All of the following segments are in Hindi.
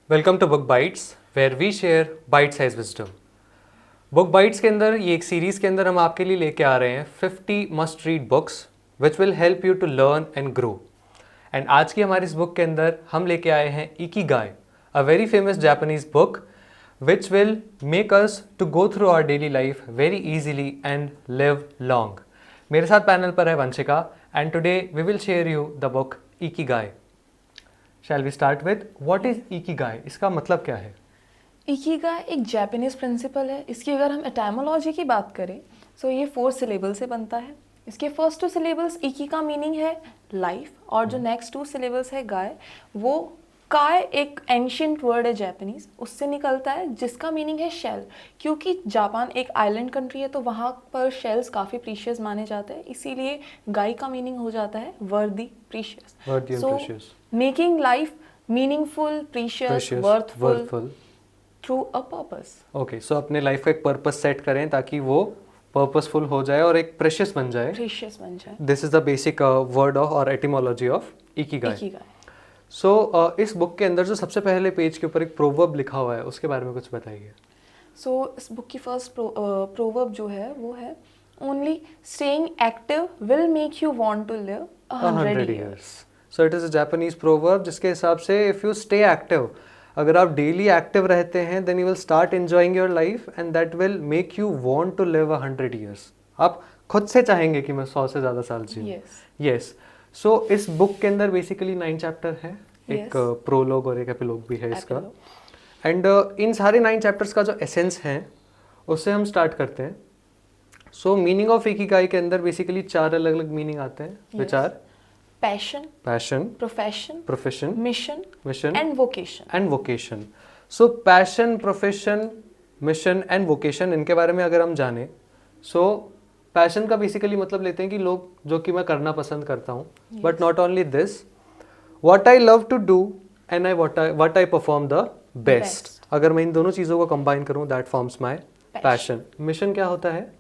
Welcome to book bites where we share bite size wisdom. Book bites के अंदर ये एक सीरीज़ के अंदर हम आपके लिए लेके आ रहे हैं 50 must read books which will help you to learn and grow. And आज की हमारी इस बुक के अंदर हम लेके आए हैं Ikigai, a very famous Japanese book which will make us to go through our daily life very easily and live long. मेरे साथ पैनल पर है Vanshika and today we will share you the book Ikigai. Shall we start with what is Ikigai? इसका मतलब क्या है? इकिगाई एक जापानीज प्रिंसिपल है। इसकी अगर हम एटामोलॉजी की बात करें तो ये 4 सिलेबल से बनता है। इसके फर्स्ट 2 सिलेबल्स इकी का मीनिंग है लाइफ, और जो नेक्स्ट 2 सिलेबल्स है गाय, वो काय एक एंशियंट वर्ड है जापानीज, उससे निकलता है जिसका मीनिंग है शेल। क्योंकि जापान एक आइलैंड कंट्री है तो वहाँ पर शेल्स काफ़ी प्रीशियस माने जाते हैं, इसीलिए गाय का मीनिंग हो जाता है worthy, precious. So making life meaningful, precious, worthful through a purpose. Okay, so अपने लाइफ का एक पर्पस सेट करें ताकि वो पर्पसफुल हो जाए और एक प्रेशियस बन जाए। This is the basic word of और एटिमोलॉजी ऑफ इकिगाई। सो इस बुक के अंदर जो सबसे पहले पेज के ऊपर एक प्रोवर्ब लिखा हुआ है उसके बारे में कुछ बताइए। सो इस बुक की फर्स्ट प्रोवर्ब जो है वो है only staying active will make you want to live 100 years। So it is a Japanese proverb जिसके हिसाब से इफ यू स्टे एक्टिव, अगर आप डेली एक्टिव रहते हैं then you will start enjoying your life and that will make you want to live 100 years। आप खुद से चाहेंगे कि मैं 100 से ज़्यादा साल जीऊँ। यस। सो इस बुक के अंदर बेसिकली 9 चैप्टर हैं, एक प्रोलॉग और एक एपिलॉग भी है इसका। एंड इन सारे 9 चैप्टर्स का जो एसेंस है उससे हम स्टार्ट करते हैं। सो मीनिंग ऑफ इकिगाई के अंदर बेसिकली 4 अलग अलग मीनिंग आते हैं, which are passion, profession, mission and vocation. So passion, profession, mission and vocation, इनके बारे में अगर हम जाने, सो पैशन का बेसिकली मतलब लेते हैं कि लोग जो कि मैं करना पसंद करता हूँ, but not only this, what I love to do and what I perform the best. अगर मैं इन दोनों चीज़ों को कंबाइन करूँ that forms my passion. Mission क्या होता है?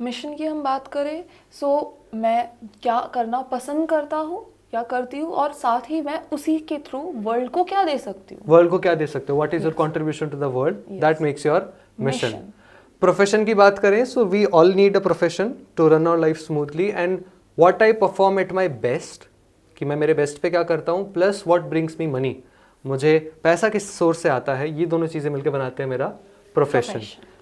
मिशन की हम बात करें सो मैं क्या करना पसंद करता हूँ या करती हूँ, और साथ ही मैं उसी के थ्रू वर्ल्ड को क्या दे सकती हूँ। What is your contribution to the world, that makes your mission. Profession की बात करें so we all need a profession to run our life smoothly, and what I perform at my best, कि मैं मेरे बेस्ट पे क्या करता हूँ, plus what brings me money, मुझे पैसा किस सोर्स से आता है, ये दोनों चीज़ें मिलकर बनाते हैं मेरा profession.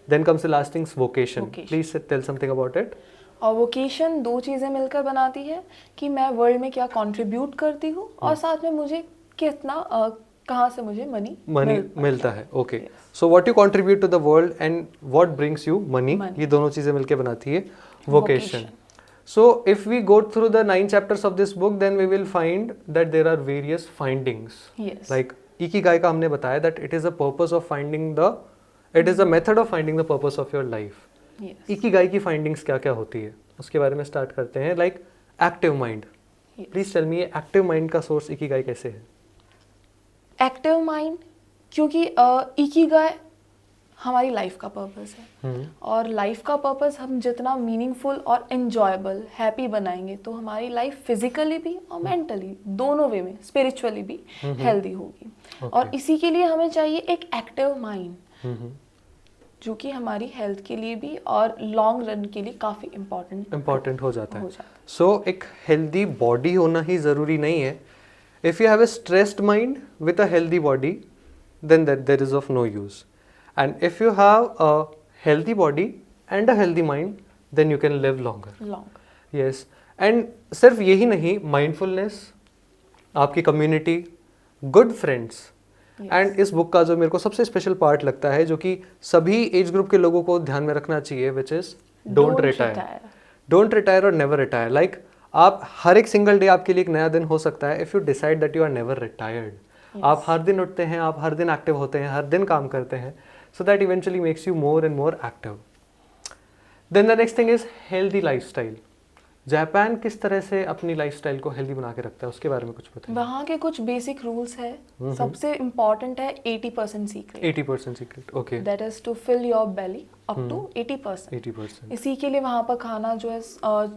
Then comes the last things vocation. Please tell something about it. और वोकेशन 2 चीज़ें मिलकर बनाती है कि मैं वर्ल्ड में क्या कंट्रीब्यूट करती हूँ और साथ में मुझे कितना कहाँ से मुझे मनी मिलता है। Okay, so what you contribute to the world and what brings you money, ये दोनों चीज़ें मिलकर बनाती है vocation. So if we go through the 9 chapters of this book, then we will find that there are various findings. Yes. Like Ikigai का हमने बताया that it is a purpose of finding the, it is a method of finding the purpose of your life. Yes. Ikigai की findings क्या क्या होती है उसके बारे में स्टार्ट करते हैं। Like active mind. Yes. Please tell me active mind का source इकिगाई कैसे है? एक्टिव माइंड, क्योंकि इकिगाई हमारी लाइफ का पर्पस है, और लाइफ का पर्पस हम जितना मीनिंगफुल और एंजॉयबल, हैप्पी बनाएंगे तो हमारी लाइफ फिजिकली भी और मेंटली दोनों वे में, स्पिरिचुअली भी हेल्दी होगी। और इसी के लिए हमें चाहिए एक एक्टिव माइंड जो कि हमारी हेल्थ के लिए भी और लॉन्ग रन के लिए काफ़ी इम्पॉर्टेंट हो जाता है। सो एक हेल्दी बॉडी होना ही ज़रूरी नहीं है। If you have a stressed mind with a healthy body then there is of no use. And if you have a healthy body and a healthy mind, then you can live longer. Yes. And सिर्फ यही नहीं, mindfulness, आपकी community, good friends. And इस बुक का जो मेरे को सबसे स्पेशल पार्ट लगता है जो कि सभी एज ग्रुप के लोगों को ध्यान में रखना चाहिए, which is don't retire. Don't retire or never retire. Like आप हर एक सिंगल डे आपके लिए एक नया दिन हो सकता है if you decide that you are never retired. आप हर दिन उठते हैं, आप हर दिन एक्टिव होते हैं, हर दिन काम करते हैं, so that eventually makes you more and more active. Then the next thing is healthy lifestyle. Japan किस तरह से अपनी लाइफस्टाइल को हेल्दी बना के रखता है, उसके बारे में कुछ बताइए। वहाँ के कुछ बेसिक रूल्स है। सबसे इम्पॉर्टेंट है 80% secret. 80% secret, okay. That is to fill your belly up to 80%। 80%। इसी के लिए वहाँ पर खाना जो है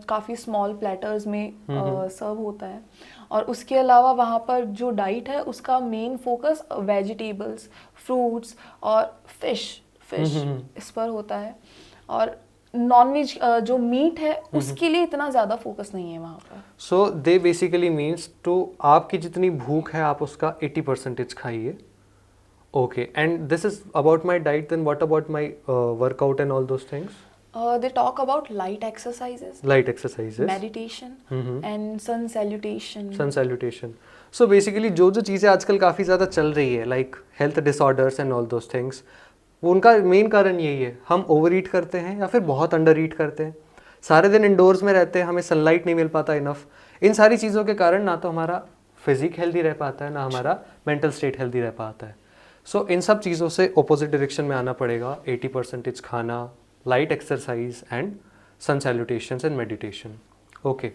काफ़ी स्मॉल प्लेटर्स में सर्व होता है। और उसके अलावा वहाँ पर जो डाइट है उसका मेन फोकस वेजिटेबल्स, फ्रूट्स और फिश इस पर होता है। और नॉनवेज जो मीट है उसके लिए इतना ज़्यादा फोकस नहीं है वहाँ पर। So they basically means to आपकी जितनी भूख है आप उसका 80% खाइए। Okay, and this is about my diet, then what about my workout and all those things? They talk about light exercises, light exercises, meditation, and sun salutation. Sun salutation. So basically जो जो चीज़ें आजकल काफ़ी ज़्यादा चल रही है, like health disorders and all those things, वो उनका मेन कारण यही है, हम ओवर ईट करते हैं या फिर बहुत अंडर ईट करते हैं, सारे दिन इंडोर्स में रहते हैं, हमें सनलाइट नहीं मिल पाता इनफ। इन सारी चीज़ों के कारण ना तो हमारा फिजिक हेल्दी रह पाता है, ना हमारा मेंटल स्टेट हेल्दी रह पाता है। सो इन सब चीज़ों से अपोजिट डायरेक्शन में आना पड़ेगा। 80% खाना, light exercise and sun salutations and meditation. Okay,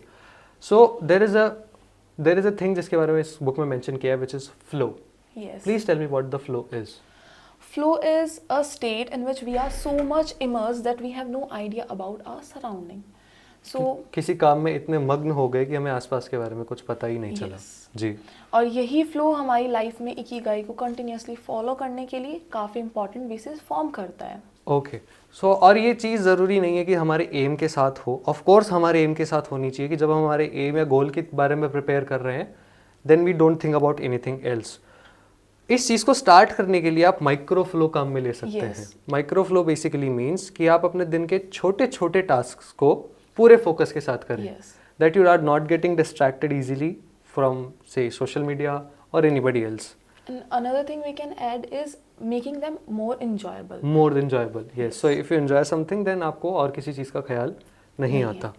so there is a thing जिसके बारे में इस बुक में मेंशन किया है, which is flow. Yes. Please tell me what the flow is. Flow is a state in which we are so much immersed that we have no idea about our surrounding. So किसी काम में इतने मग्न हो गए कि हमें आसपास के बारे में कुछ पता ही नहीं चला। Yes. जी। और यही फ्लो हमारी लाइफ में इकिगाई को कंटिन्यूसली फॉलो करने के लिए काफ़ी इंपॉर्टेंट बेसिस फॉर्म करता है। ओके, सो और ये चीज़ ज़रूरी नहीं है कि हमारे एम के साथ हो। ऑफ कोर्स हमारे एम के साथ होनी चाहिए कि जब हम हमारे एम या गोल के बारे में प्रिपेयर कर रहे हैं, then we don't think about anything else. इस चीज़ को स्टार्ट करने के लिए आप माइक्रो फ्लो काम में ले सकते Yes. हैं। माइक्रो फ्लो बेसिकली मीन्स कि आप अपने दिन के छोटे छोटे टास्क को पूरे फोकस के साथ करें, Yes. That you are not getting distracted easily from से सोशल मीडिया और anybody else. And another thing we can add is making them more enjoyable. More enjoyable, yes. So if you enjoy something, then आपको और किसी चीज़ का ख्याल नहीं आता।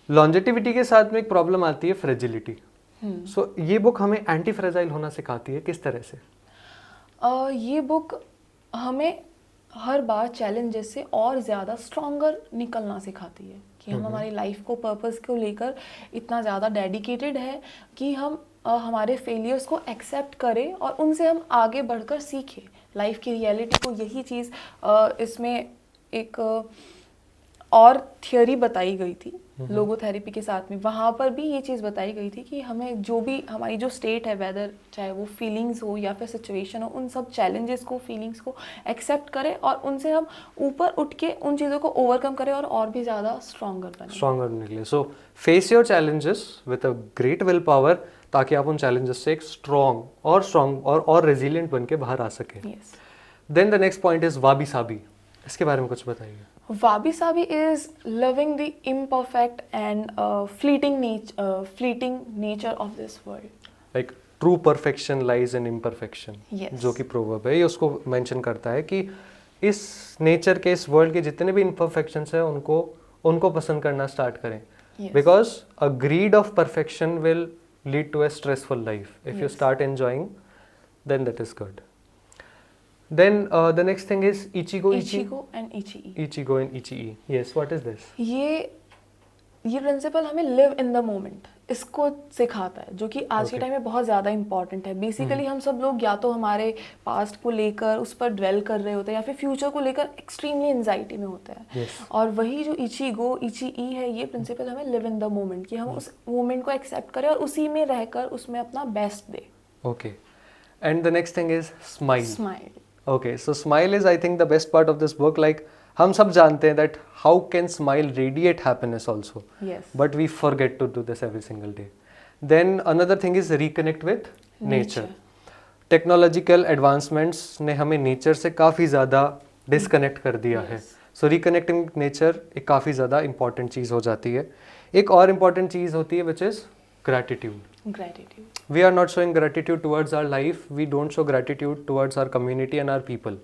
लॉन्जेटिविटी के साथ में एक प्रॉब्लम आती है फ्रेजिलिटी। सो ये बुक हमें एंटी फ्रेजाइल होना सिखाती है, किस तरह से? ये बुक हमें हर बार चैलेंजेस से और ज़्यादा स्ट्रॉन्गर निकलना सिखाती है कि हम हमारी लाइफ को पर्पस को लेकर इतना ज़्यादा डेडिकेटेड है कि हम हमारे फेलियर्स को एक्सेप्ट करें और उनसे हम आगे बढ़कर सीखें लाइफ की रियलिटी को। यही चीज़ इसमें एक और थियोरी बताई गई थी लोगोथेरेपी के साथ में। वहाँ पर भी ये चीज़ बताई गई थी कि हमें जो भी हमारी जो स्टेट है, वेदर चाहे वो फीलिंग्स हो या फिर सिचुएशन हो, उन सब चैलेंजेस को, फीलिंग्स को एक्सेप्ट करें और उनसे हम ऊपर उठ के उन चीज़ों को ओवरकम करें और भी ज़्यादा स्ट्रॉन्गर निकले। सो face your challenges with a great will power, ताकि आप उन चैलेंजेस से एक स्ट्रॉन्ग और रेजिलियंट बन के बाहर आ सके। Then the next point is wabi sabi. इसके बारे में कुछ बताइए। Wabi sabi is loving the imperfect and fleeting nature of this world. Like true perfection lies in imperfection. Yes. जो कि प्रोवर्ब है, ये उसको मेंशन करता है कि इस नेचर के, इस वर्ल्ड के जितने भी imperfections हैं उनको पसंद करना स्टार्ट करें। Yes. Because a greed of perfection will lead to a stressful life. If you Yes. start enjoying, then that is good. Then the next thing is Ichigo and Ichi-e. Ichigo and Ichi-e. Yes, what is this? ये प्रिंसिपल हमें लिव इन द मोमेंट इसको सिखाता है, जो कि आज के टाइम में बहुत ज़्यादा इंपॉर्टेंट है। बेसिकली हम सब लोग या तो हमारे पास्ट को लेकर उस पर ड्वेल कर रहे होते हैं या फिर फ्यूचर को लेकर एक्सट्रीमली एंजाइटी में होते हैं। Yes. और वही जो इची-ई है, ये प्रिंसिपल हमें लिव इन द मोमेंट कि हम उस मोमेंट को एक्सेप्ट करें और उसी में रहकर उसमें अपना best they. Okay. And the next thing is smile. Smile. Okay, so smile is I think the best part of this book. Like हम सब जानते हैं that how can smile radiate happiness also. Yes. But we forget to do this every single day. Then another thing is reconnect with nature. Technological advancements ने हमें nature से काफ़ी ज़्यादा disconnect कर दिया है. So reconnecting with nature एक काफ़ी ज़्यादा important चीज़ हो जाती है। एक और important चीज़ होती है which is gratitude. We are not showing gratitude towards our life. We don't show gratitude towards our community and our people.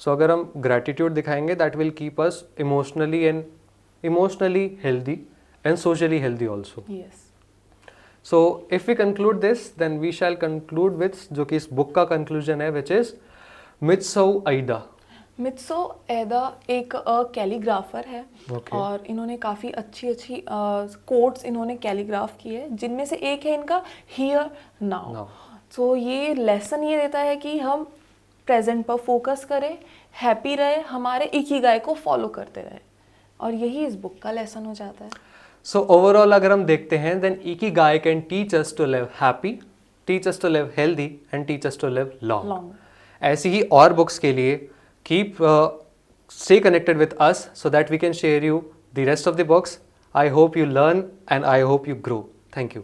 So अगर हम gratitude दिखाएंगे, that will keep us emotionally healthy and socially healthy also. Yes. So if we conclude this, then we shall conclude with जो कि इस book का conclusion है, which is Mitsou Aida. मित्सो एदा एक कैलीग्राफर है Okay. और इन्होंने काफ़ी अच्छी अच्छी कोट्स इन्होंने कैलीग्राफ की है, जिनमें से एक है इनका हियर नाउ। Now. तो ये लेसन ये देता है कि हम प्रेजेंट पर फोकस करें, हैप्पी रहे, हमारे इकिगाई को फॉलो करते रहे, और यही इस बुक का लेसन हो जाता है। So overall अगर हम देखते हैं then Ikigai can teach us to live happy, teach us to live healthy and teach us to live long. Long. ऐसी ही और बुक्स के लिए keep stay connected with us so that we can share you the rest of the books. I hope you learn and I hope you grow. Thank you.